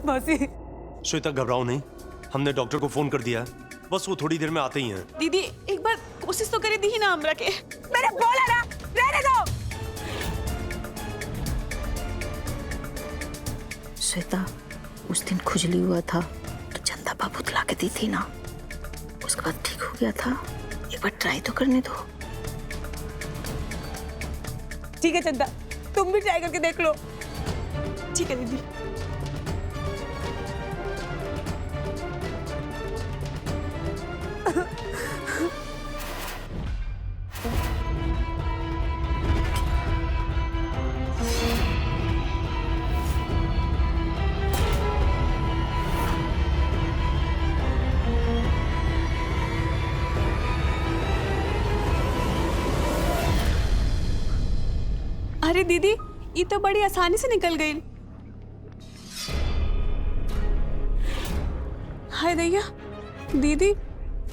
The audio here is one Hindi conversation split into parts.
मौसी। श्वेता घबराओ नहीं, हमने डॉक्टर को फोन कर दिया है, बस वो थोड़ी देर में आते ही हैं। दीदी एक बार कोशिश तो करे दी ना हमरा के। मैंने बोला ना, रहने दो। श्वेता, उस दिन खुजली हुआ था तो चंदा बाबू ला के दी थी ना, उसके बाद ठीक हो गया था। एक बार ट्राई तो करने दो। ठीक है चंदा, तुम भी ट्राई करके देख लो। ठीक है दीदी। अरे दीदी, ये तो बड़ी आसानी से निकल गई। हाय दैया, दीदी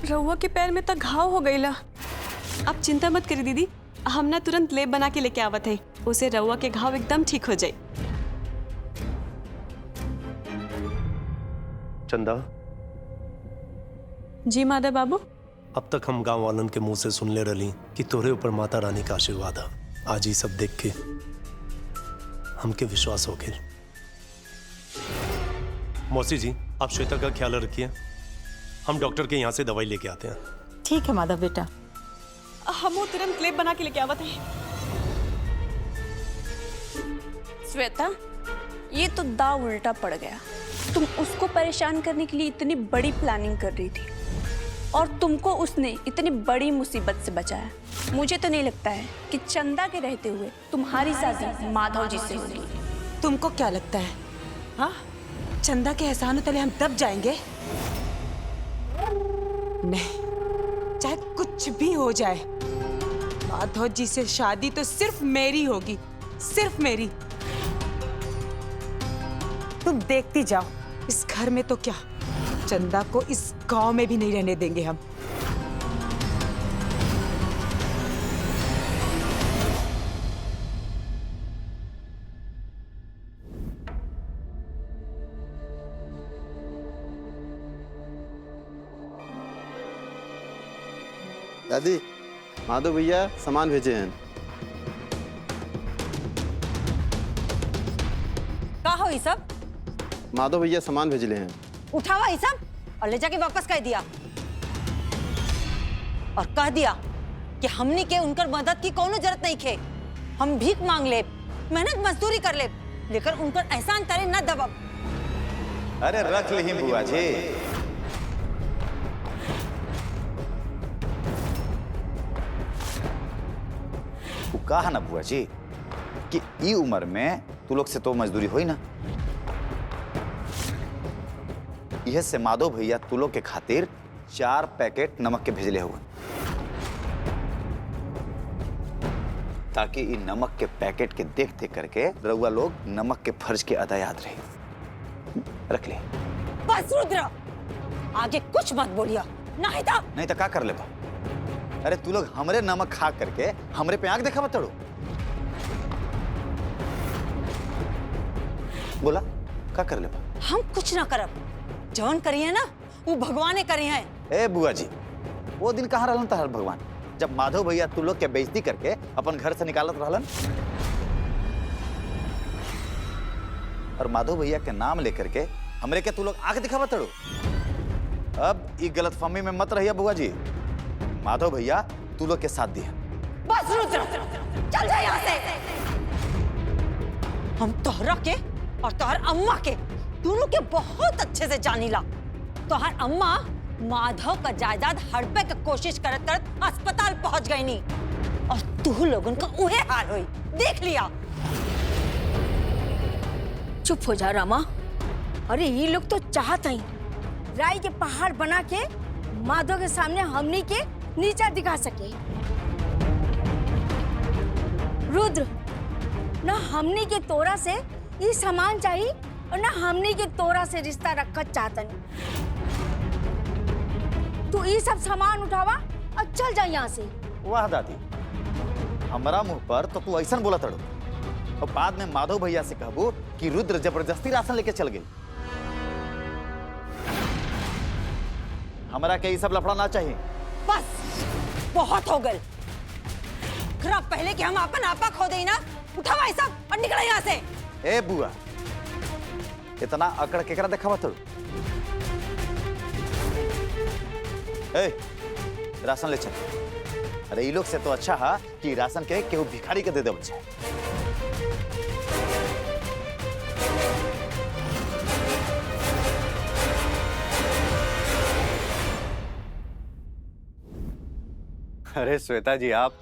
रहुआ के पैर में तो घाव हो गईला। आप चिंता मत करी दीदी, हम ना तुरंत लेप बना के लेके आवत है, उसे रहुआ के घाव एकदम ठीक हो जाए। चंदा जी माधव बाबू। अब तक हम गांव वालन के मुंह से सुन ले रही कि तोरे ऊपर माता रानी का आशीर्वाद है। आज ही सब देख के हमके विश्वास हो गया। मौसी जी, आप श्वेता का ख्याल रखिए, हम डॉक्टर के यहाँ से दवाई लेके आते हैं। ठीक है माधव बेटा। हम वो तुरंत लेप बना के लेके आवत है। श्वेता, ये तो दाव उल्टा पड़ गया। तुम उसको परेशान करने के लिए इतनी बड़ी प्लानिंग कर रही थी और तुमको उसने इतनी बड़ी मुसीबत से बचाया। मुझे तो नहीं लगता है कि चंदा के रहते हुए तुम्हारी शादी माधव जी से होगी। तुमको क्या लगता है, हाँ? चंदा के एहसानों तले हम दब जाएंगे? नहीं, चाहे कुछ भी हो जाए, माधव जी से शादी तो सिर्फ मेरी होगी, सिर्फ मेरी। तुम देखती जाओ, इस घर में तो क्या, चंदा को इस गांव में भी नहीं रहने देंगे हम। दादी, माधव भैया सामान भेजे हैं। का हो ये सब? माधव भैया सामान भेजले हैं। उठावा ये सब और ले जाके वापस कह दिया, और कह दिया कि हमनी के उनकर मदद की कोनो जरूरत नहीं खे। हम भीख मांग ले, मेहनत मजदूरी कर ले, लेकर उनकर एहसान तले न दबब। अरे रख ली बुआ जी। वो कहा ना बुआ जी कि ई उम्र में तू लोग से तो मजदूरी होई ना, यह से माधव भैया तू लोग के खातिर 4 पैकेट नमक के भेजले हुए, ताकि इन नमक के पैकेट के देख देख करके रउआ लोग नमक के फर्ज के अदा याद रहे। रख ले। बस रुद्र, आगे कुछ मत बोलिया, नहीं तो का कर ले बा? अरे तू लोग हमरे नमक खा करके हमरे पे आंख देखा बताड़ो। बोला का कर ले बा? हम कुछ ना करब, जौन करिए ना वो भगवाने करी है। ए बुआ जी, वो दिन कहाँ रहलन तहर भगवान, जब माधव भैया तू लोग के बेइज्जती करके अपन घर से निकालत रहलन, और माधव भैया के नाम लेकर के हमरे के तू लोग आंख दिखावा तड़ो। अब ये गलतफहमी में मत रहिए बुआ जी, माधव भैया तू लोग के साथ दिया। बस रुद्र, चल जा यहाँ से। हम तोहरा के और तोहर अम्मा के दोनों के बहुत अच्छे से जानीला। तोहर अम्मा माधव का जायदाद हड़पे की कोशिश करत करत अस्पताल पहुंच गई नी, और तू लोगन का उहे हाल हुई, देख लिया। चुप हो जा रामा। अरे ये लोग तो चाहते ही राई के पहाड़ बना के माधव के सामने हमनी के नीचा दिखा सके। रुद्र, ना हमनी के तोरा से ये सामान चाहिए और ना हमनी के तोरा से रिश्ता रखना चाहता नहीं। तू ये सब सामान उठावा और चल जा यहाँ से। वाह दादी, हमारा मुंह पर तो तू ऐसा बोला तड़ो, और बाद में माधव भैया से कहबो कि रुद्र जबरदस्ती राशन लेके चल गई। हमरा के ये सब लफड़ा ना चाहिए। बस बहुत हो गल। खरा पहले कि हम अपन आपा खो देई ना, उठावा ये सब और निकल यहाँ से। ए बुआ, इतना अकड़ केकरा देखावा तू? ए, राशन ले चल। अरे ये लोग से तो अच्छा है कि राशन के केहू भिखारी के दे दे बच्चे। अरे श्वेता जी, आप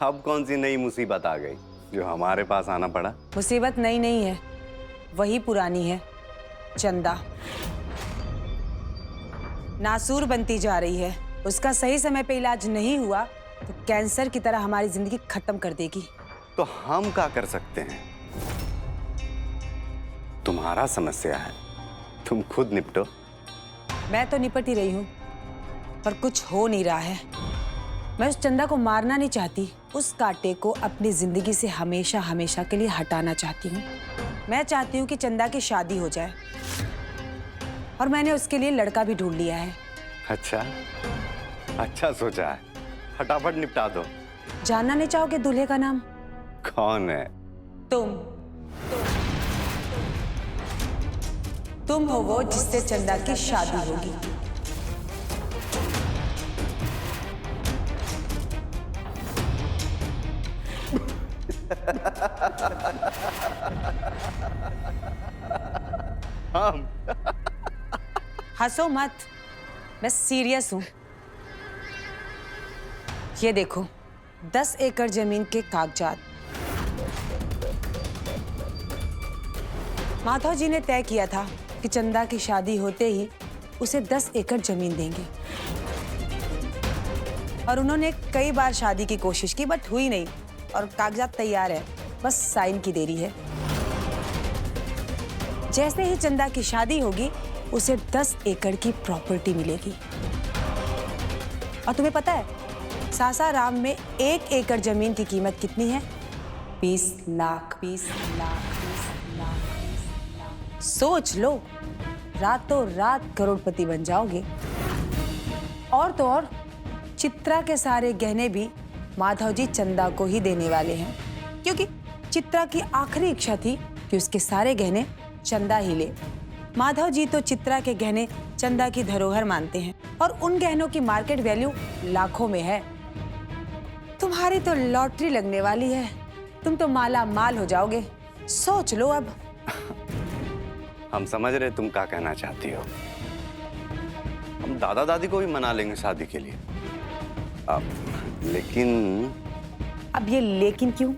अब कौन सी नई मुसीबत आ गई जो हमारे पास आना पड़ा? मुसीबत नई नहीं है, वही पुरानी है। चंदा नासूर बनती जा रही है। उसका सही समय पे इलाज नहीं हुआ तो कैंसर की तरह हमारी जिंदगी खत्म कर देगी। तो हम क्या कर सकते हैं? तुम्हारा समस्या है, तुम खुद निपटो। मैं तो निपट ही रही हूँ, पर कुछ हो नहीं रहा है। मैं उस चंदा को मारना नहीं चाहती, उस कांटे को अपनी जिंदगी से हमेशा हमेशा के लिए हटाना चाहती हूँ। मैं चाहती हूँ कि चंदा की शादी हो जाए, और मैंने उसके लिए लड़का भी ढूंढ लिया है। अच्छा, अच्छा सोचा है, फटाफट निपटा दो। जानना नहीं चाहोगे दूल्हे का नाम? कौन है? तुम हो वो जिससे चंदा की शादी होगी। हम? हंसो मत, मैं सीरियस हूं। ये देखो, 10 एकड़ जमीन के कागजात। माधव जी ने तय किया था कि चंदा की शादी होते ही उसे 10 एकड़ जमीन देंगे, और उन्होंने कई बार शादी की कोशिश की, बट हुई नहीं, और कागजात तैयार है, बस साइन की देरी है। जैसे ही चंदा की शादी होगी उसे 10 एकड़ की प्रॉपर्टी मिलेगी। और तुम्हें पता है सासाराम में 1 एकड़ जमीन की कीमत कितनी है? 20 लाख। 20 लाख। 20 लाख। सोच लो, रातों रात करोड़पति बन जाओगे। और तो और चित्रा के सारे गहने भी माधव जी चंदा को ही देने वाले हैं, क्योंकि चित्रा की आखिरी इच्छा थी कि उसके सारे गहने चंदा ही ले। माधव जी तो चित्रा के गहने चंदा की धरोहर मानते हैं, और उन गहनों की मार्केट वैल्यू लाखों में है। तुम्हारी तो लॉटरी लगने वाली है, तुम तो माला माल हो जाओगे। सोच लो अब। हम समझ रहे तुम क्या कहना चाहती हो। हम दादा दादी को भी मना लेंगे शादी के लिए। लेकिन अब ये लेकिन क्यों?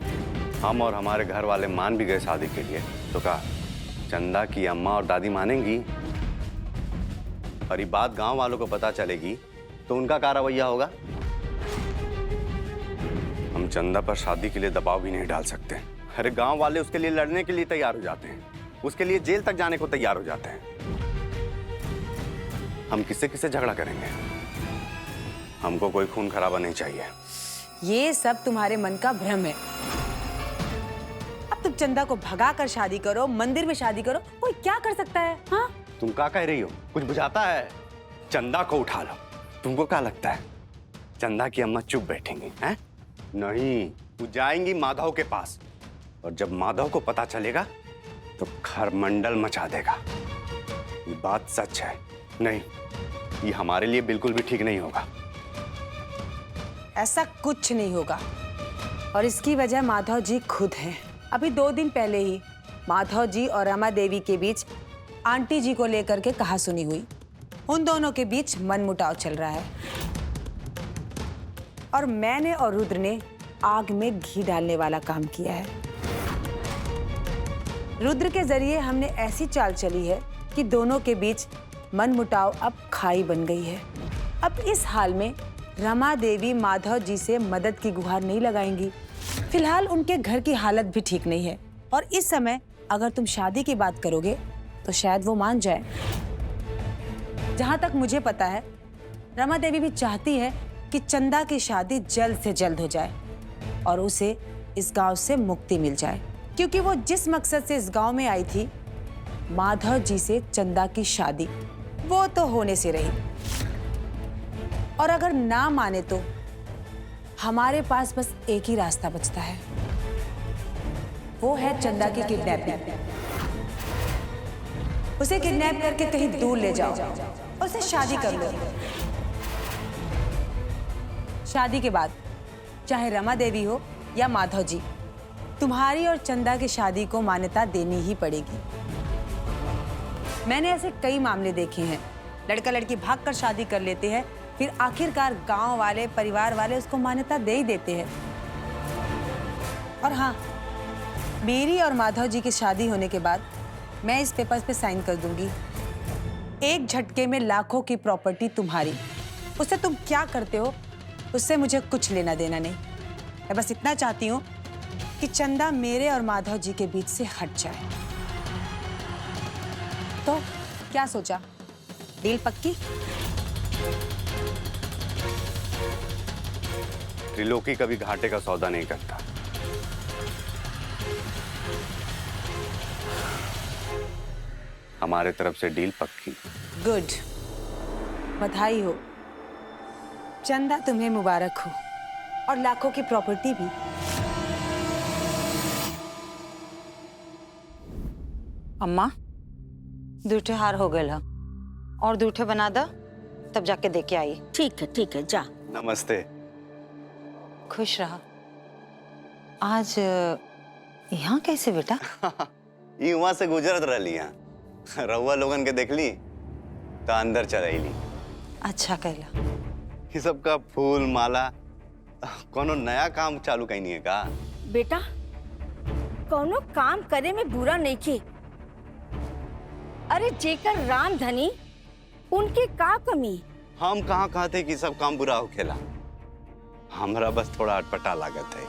हम और हमारे घर वाले मान भी गए शादी के लिए, तो कहा चंदा की अम्मा और दादी मानेंगी, और ये बात गांव वालों को पता चलेगी तो उनका क्या रवैया होगा? हम चंदा पर शादी के लिए दबाव भी नहीं डाल सकते। अरे गांव वाले उसके लिए लड़ने के लिए तैयार हो जाते हैं, उसके लिए जेल तक जाने को तैयार हो जाते हैं। हम किससे किससे झगड़ा करेंगे? हमको कोई खून खराबा नहीं चाहिए। ये सब तुम्हारे मन का भ्रम है। अब तुम चंदा को भगा कर शादी करो, मंदिर में शादी करो, कोई क्या कर सकता है? हाँ? तुम क्या कह रही हो? कुछ बुझाता है? चंदा को उठा लो। तुमको क्या लगता है चंदा की अम्मा चुप बैठेंगी? हैं? नहीं, वो जाएंगी माधव के पास, और जब माधव को पता चलेगा तो खरमंडल मचा देगा। ये बात सच है। नहीं, ये हमारे लिए बिल्कुल भी ठीक नहीं होगा। ऐसा कुछ नहीं होगा, और इसकी वजह माधव जी खुद हैं। अभी 2 दिन पहले ही माधव जी और रमा देवी के बीच आंटी जी को लेकर के कहासुनी हुई। उन दोनों के बीच मनमुटाव चल रहा है, और मैंने और रुद्र ने आग में घी डालने वाला काम किया है। रुद्र के जरिए हमने ऐसी चाल चली है कि दोनों के बीच मनमुटाव अब खाई बन गई है। अब इस हाल में रमा देवी माधव जी से मदद की गुहार नहीं लगाएंगी। फिलहाल उनके घर की हालत भी ठीक नहीं है, और इस समय अगर तुम शादी की बात करोगे तो शायद वो मान जाए। जहां तक मुझे पता है, रमा देवी भी चाहती है कि चंदा की शादी जल्द से जल्द हो जाए और उसे इस गांव से मुक्ति मिल जाए, क्योंकि वो जिस मकसद से इस गांव में आई थी, माधव जी से चंदा की शादी, वो तो होने से रही। और अगर ना माने तो हमारे पास बस एक ही रास्ता बचता है, वो है चंदा की किडनैपिंग। उसे किडनैप करके कहीं दूर ले जाओ और उससे शादी कर लो। शादी के बाद चाहे रमा देवी हो या माधव जी, तुम्हारी और चंदा की शादी को मान्यता देनी ही पड़ेगी। मैंने ऐसे कई मामले देखे हैं, लड़का लड़की भागकर शादी कर लेते हैं, फिर आखिरकार गांव वाले, परिवार वाले उसको मान्यता दे ही देते हैं। और हाँ, मेरी और माधव जी की शादी होने के बाद मैं इस पेपर्स पे साइन कर दूंगी। एक झटके में लाखों की प्रॉपर्टी तुम्हारी। उससे तुम क्या करते हो उससे मुझे कुछ लेना देना नहीं। मैं बस इतना चाहती हूँ कि चंदा मेरे और माधव जी के बीच से हट जाए। तो क्या सोचा, डील पक्की? त्रिलोकी कभी घाटे का सौदा नहीं करता। हमारे तरफ से डील पक्की। गुड, बधाई हो। चंदा तुम्हें मुबारक हो, और लाखों की प्रॉपर्टी भी। अम्मा, दूठे हार हो गए और दूठे बना दा, तब जाके दे के आई। ठीक है जा। नमस्ते। खुश रहा। आज यहाँ कैसे बेटा? ये वहां से गुजरत रही हैं, रउआ लोगन के देख ली तो अंदर चल अली। अच्छा कहला। ये सब का फूल माला कोनो नया काम चालू कहीं है का? बेटा, कोनो काम करे में बुरा नहीं के। अरे जेकर राम धनी, उनके का कमी? हम कहाँ कहते कि सब काम बुरा हो खेला। हमरा बस थोड़ा अटपटा लागत है।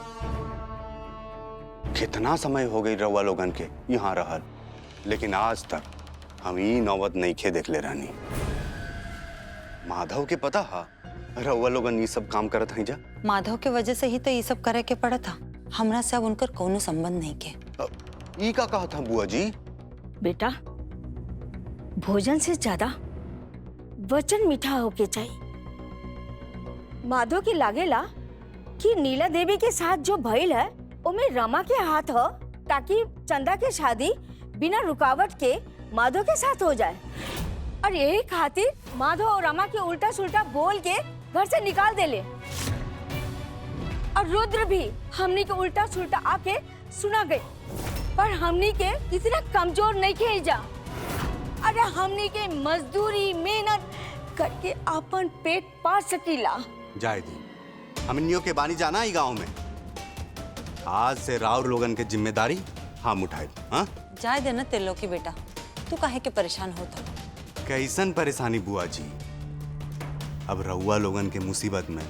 कितना समय हो गई रउआ लोगन के यहाँ रहल, लेकिन आज तक हम ई नौबत नहीं खे देख ले रहनी। माधव के पता हा रउआ लोगन ये सब काम करत हैं जा? माधव के वजह से ही तो ये सब करे के पड़ा था। हमरा से अब उनकर कोनो संबंध नहीं के। ई का कहा था बुआ जी? बेटा, भोजन से ज्यादा वचन मीठा होके चाहिए। माधव के लागेला कि नीला देवी के साथ जो भइल है उमे रमा के हाथ हो, ताकि चंदा के शादी बिना रुकावट के माधव के साथ हो जाए। और यही खातिर माधव और रमा के उल्टा सुल्टा बोल के घर से निकाल दे ले। और रुद्र भी हमनी के उल्टा सुल्टा आके सुना गए, पर हमनी के इतना कमजोर नहीं खे जा। अरे हमनी के मजदूरी मेहनत करके अपन पेट पाल सकीला। जाए दी, हमनियों के बानी जाना ही गांव में। आज से राउर लोगन के जिम्मेदारी हम उठाए। हाँ, जाए देना त्रिलोकी बेटा, तू काहे के परेशान होता? कैसन परेशानी बुआ जी? अब रउआ लोगन के मुसीबत में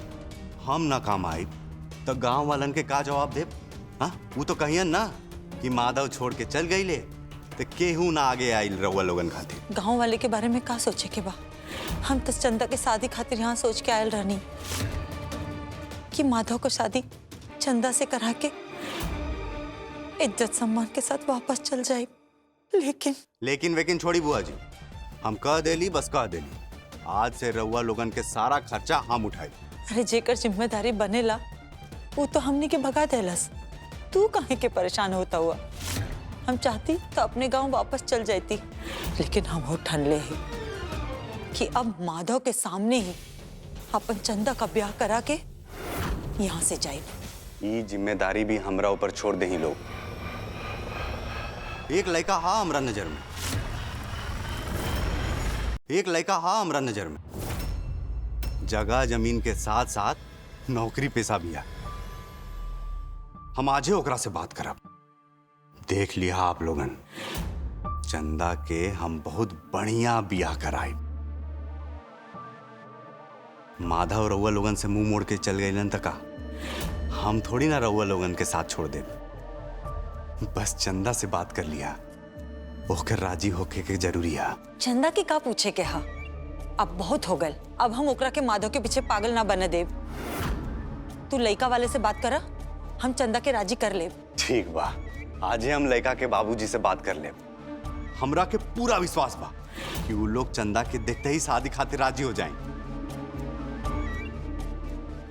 हम ना काम आए तो गांव वालन के का जवाब दे? हाँ, वो तो कहियन ना कि माधव छोड़ के चल गई ले, तो केहू ना आगे आइल रउआ लोगन खातिर। गांव वाले के बारे में का सोचे के बा? हम तो चंदा के शादी खातिर यहाँ सोच के आयल रहनी कि माधव को शादी चंदा से करा के इज्जत सम्मान के साथ वापस चल जाए। लेकिन वेकिन छोड़ी बुआ जी, हम कह देली, बस कह देली। आज से रउआ लोगन के सारा खर्चा हम उठाई। अरे जेकर जिम्मेदारी बनेला वो तो हमने के भगा देलस। तू काहे के परेशान होता हुआ? हम चाहती तो अपने गांव वापस चल जाती, लेकिन हम हो ठान ले ही कि अब माधव के सामने ही अपन चंदा का ब्याह करा के यहाँ से जाए। ये जिम्मेदारी भी हमरा ऊपर छोड़ दे ही लोग। एक लड़का हा हमरा नजर में, एक लड़का हा हमरा नजर में, जगह जमीन के साथ साथ नौकरी पेशा भी है। हम आजे ओकरा से बात करब। देख लिया आप लोगन, चंदा के हम बहुत बढ़िया बियाह कराई। माधव रउआ लोगन से मुंह मोड़ के चल गए तका हम थोड़ी ना रउआ लोगन के साथ छोड़ दे। बस चंदा से बात कर लिया, ओकर राजी होके के जरूरी है। चंदा के का पूछे के हा? अब बहुत हो गल। अब हम ओकरा के माधव के पीछे पागल ना बने देव। तू लड़का वाले से बात करा, हम चंदा के राजी कर ले। ठीक बा, आज हम लड़का के बाबूजी से बात कर ले। हमरा के पूरा विश्वास बा कि वो लोग चंदा के देखते ही शादी खातिर राजी हो जाएं।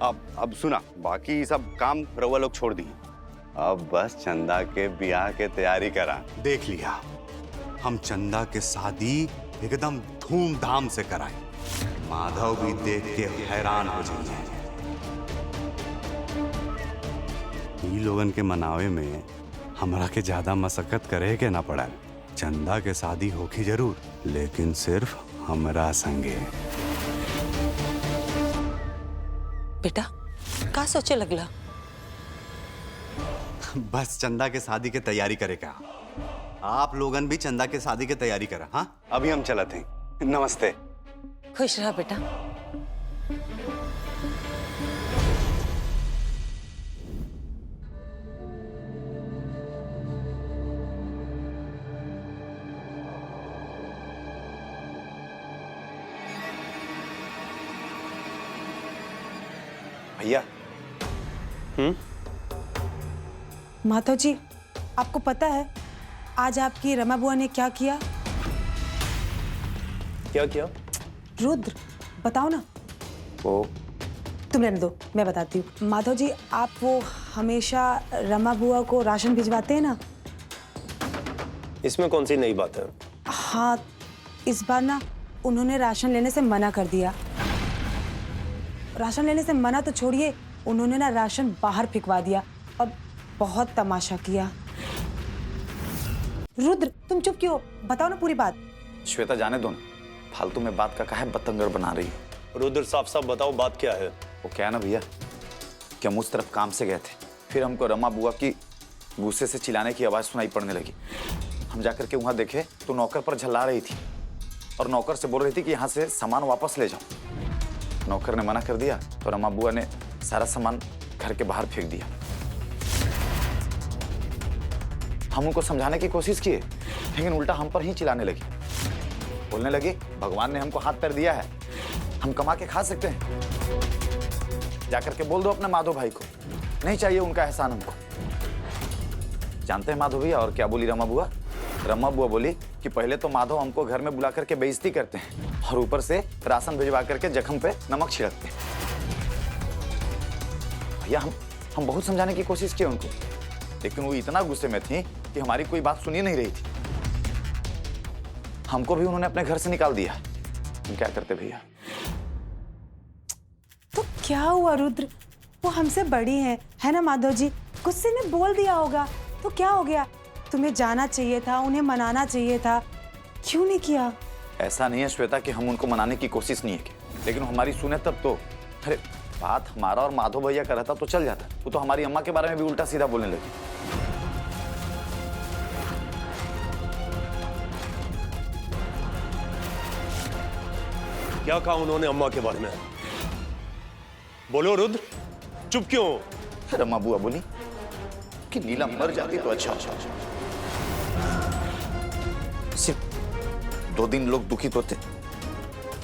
अब सुना, बाकी सब काम रउआ लोग छोड़ दिए। अब बस चंदा के ब्याह के तैयारी करा। देख लिया, हम चंदा के शादी एकदम धूमधाम से कराए। माधव भी देख के हैरान हो जाएंगे। ई लोगन के मनावे में हमरा के ज्यादा मशक्कत करे के ना पड़ा। चंदा के शादी होगी जरूर, लेकिन सिर्फ हमरा संगे। बेटा का सोचे लगला? बस चंदा के शादी के तैयारी करे का। आप लोगन भी चंदा के शादी के तैयारी करा। हाँ, अभी हम चलते हैं। नमस्ते। खुश रहा बेटा। भैया। माधव जी, आपको पता है आज आपकी रमा बुआ ने क्या किया? क्या किया? रुद्र, बताओ ना। वो तुम रहने दो, मैं बताती हूँ। माधव जी, आप वो हमेशा रमा बुआ को राशन भिजवाते हैं ना? इसमें कौन सी नई बात है? हाँ, इस बार ना उन्होंने राशन लेने से मना कर दिया। राशन लेने से मना तो छोड़िए, उन्होंने ना राशन बाहर फेंकवा दिया और बहुत तमाशा किया। रुद्र, तुम चुप क्यों? बताओ ना पूरी बात। श्वेता जाने दो ना, फालतू में बात का काहे बतंगड़ बना रही है। रुद्र, साफ साफ बताओ बात क्या है? वो क्या है ना भैया कि हम उस तरफ काम से गए थे, फिर हमको रमा बुआ की गुस्से से चिल्लाने की आवाज़ सुनाई पड़ने लगी। हम जाकर के वहाँ देखे तो नौकर पर झल्ला रही थी और नौकर से बोल रही थी कि यहाँ से सामान वापस ले जाओ। नौकर ने मना कर दिया तो रमा बुआ ने सारा सामान घर के बाहर फेंक दिया। हम उनको समझाने की कोशिश किए, लेकिन उल्टा हम पर ही चिल्लाने लगी। बोलने लगी भगवान ने हमको हाथ पैर दिया है, हम कमा के खा सकते हैं। जाकर के बोल दो अपने माधव भाई को, नहीं चाहिए उनका एहसान हमको। जानते हैं माधव भैया और क्या बोली रमा बुआ? रमा बुआ बोली कि पहले तो माधव हमको घर में बुला करके बेइज्जती करते हैं और ऊपर से राशन भिजवा करके जख्म पे नमक छिड़कते हैं। भैया हम बहुत समझाने की कोशिश की उनको, लेकिन वो इतना गुस्से में थी कि हमारी कोई बात सुनी नहीं रही थी। हमको भी उन्होंने अपने घर से निकाल दिया। हम क्या करते भैया? तो क्या हुआ रुद्र? वो हमसे बड़ी है ना माधव जी? गुस्से में बोल दिया होगा तो क्या हो गया? तुम्हें जाना चाहिए था, उन्हें मनाना चाहिए था, क्यों नहीं किया? ऐसा नहीं है श्वेता कि हम उनको मनाने की कोशिश नहीं की, लेकिन हमारी सुने तब तो। अरे बात हमारा और माधव भैया का रहता तो चल जाता, वो तो हमारी अम्मा के बारे में भी उल्टा सीधा बोलने लगी। क्या कहा उन्होंने अम्मा के बारे में? बोलो रुद्र, चुप क्यों? रमा बुआ बोली कि नीला मर जाती तो अच्छा। सिर्फ 2 दिन लोग दुखी तो थे,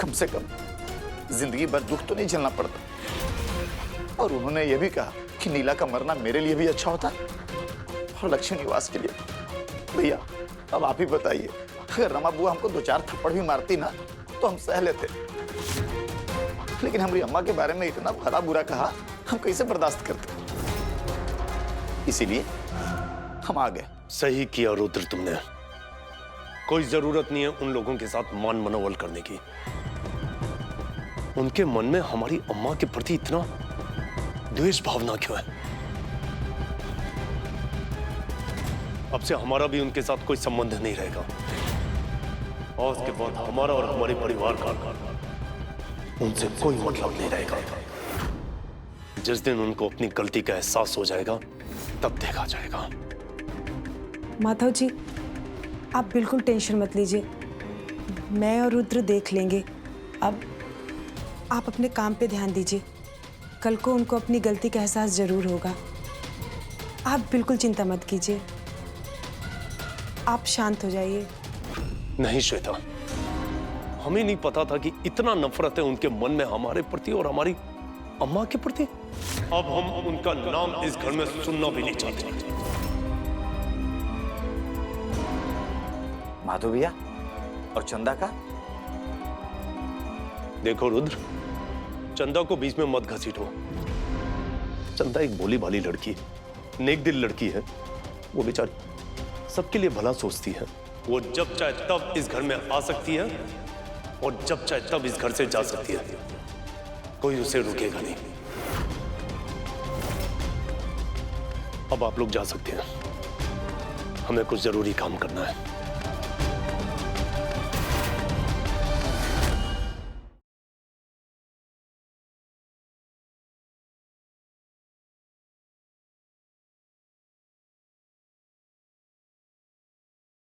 कम से कम जिंदगी भर दुख तो नहीं झेलना पड़ता। और उन्होंने ये भी कहा कि नीला का मरना मेरे लिए भी अच्छा होता और लक्ष्मी निवास के लिए। भैया अब आप ही बताइए, अगर रमा बुआ हमको 2-4 थप्पड़ भी मारती ना तो हम सह लेते, लेकिन हमारी अम्मा के बारे में इतना भला बुरा कहा, हम कैसे बर्दाश्त करते? इसीलिए हम आ गए। सही किया रुद्र तुमने। कोई जरूरत नहीं है उन लोगों के साथ मान मनोबल करने की। उनके मन में हमारी अम्मा के प्रति इतना द्वेष भावना क्यों है? अब से हमारा भी उनके साथ कोई संबंध नहीं रहेगा और उसके बाद हमारा और हमारे परिवार का उनसे कोई मतलब नहीं रहेगा। जिस दिन उनको अपनी गलती का एहसास हो जाएगा तब देखा जाएगा। माधव जी, आप बिल्कुल टेंशन मत लीजिए, मैं और रुद्र देख लेंगे। अब आप अपने काम पे ध्यान दीजिए, कल को उनको अपनी गलती का एहसास जरूर होगा। आप बिल्कुल चिंता मत कीजिए, आप शांत हो जाइए। नहीं श्वेता, हमें नहीं पता था कि इतना नफरत है उनके मन में हमारे प्रति और हमारी अम्मा के प्रति। अब हम उनका नाम इस घर में सुनना भी नहीं चाहते। माधव भैया और चंदा का? देखो रुद्र, चंदा को बीच में मत घसीटो। चंदा एक भोली भाली लड़की, नेक दिल लड़की है। वो बेचारी सबके लिए भला सोचती है। वो जब चाहे तब इस घर में आ सकती है और जब चाहे तब इस घर से जा सकती है। कोई उसे रुकेगा नहीं। अब आप लोग जा सकते हैं, हमें कुछ जरूरी काम करना है।